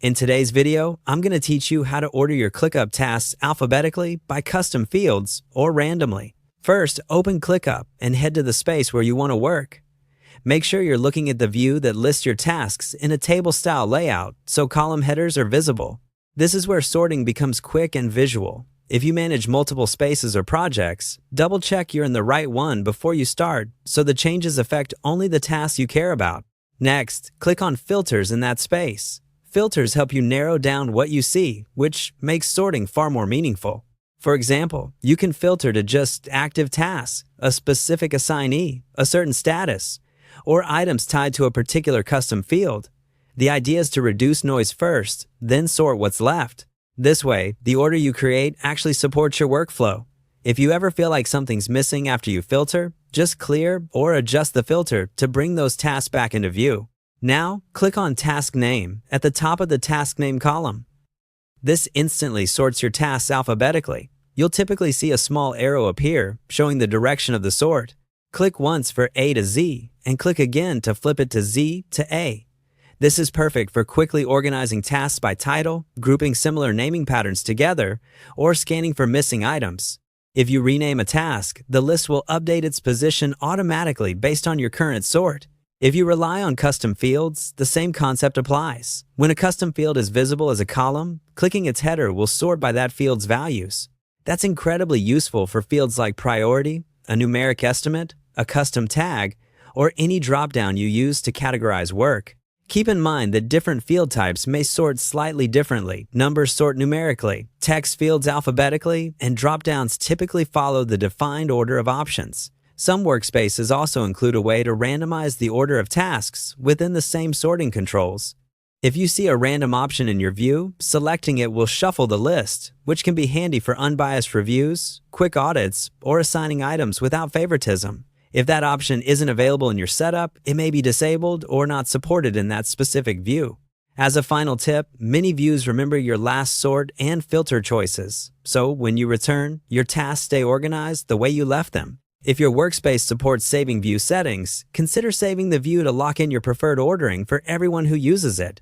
In today's video, I'm going to teach you how to order your ClickUp tasks alphabetically by custom fields or randomly. First, open ClickUp and head to the space where you want to work. Make sure you're looking at the view that lists your tasks in a table-style layout so column headers are visible. This is where sorting becomes quick and visual. If you manage multiple spaces or projects, double-check you're in the right one before you start so the changes affect only the tasks you care about. Next, click on Filters in that space. Filters help you narrow down what you see, which makes sorting far more meaningful. For example, you can filter to just active tasks, a specific assignee, a certain status, or items tied to a particular custom field. The idea is to reduce noise first, then sort what's left. This way, the order you create actually supports your workflow. If you ever feel like something's missing after you filter, just clear or adjust the filter to bring those tasks back into view. Now, click on Task Name at the top of the Task Name column. This instantly sorts your tasks alphabetically. You'll typically see a small arrow appear, showing the direction of the sort. Click once for A to Z, and click again to flip it to Z to A. This is perfect for quickly organizing tasks by title, grouping similar naming patterns together, or scanning for missing items. If you rename a task, the list will update its position automatically based on your current sort. If you rely on custom fields, the same concept applies. When a custom field is visible as a column, clicking its header will sort by that field's values. That's incredibly useful for fields like priority, a numeric estimate, a custom tag, or any dropdown you use to categorize work. Keep in mind that different field types may sort slightly differently. Numbers sort numerically, text fields alphabetically, and dropdowns typically follow the defined order of options. Some workspaces also include a way to randomize the order of tasks within the same sorting controls. If you see a random option in your view, selecting it will shuffle the list, which can be handy for unbiased reviews, quick audits, or assigning items without favoritism. If that option isn't available in your setup, it may be disabled or not supported in that specific view. As a final tip, many views remember your last sort and filter choices, so when you return, your tasks stay organized the way you left them. If your workspace supports saving view settings, consider saving the view to lock in your preferred ordering for everyone who uses it.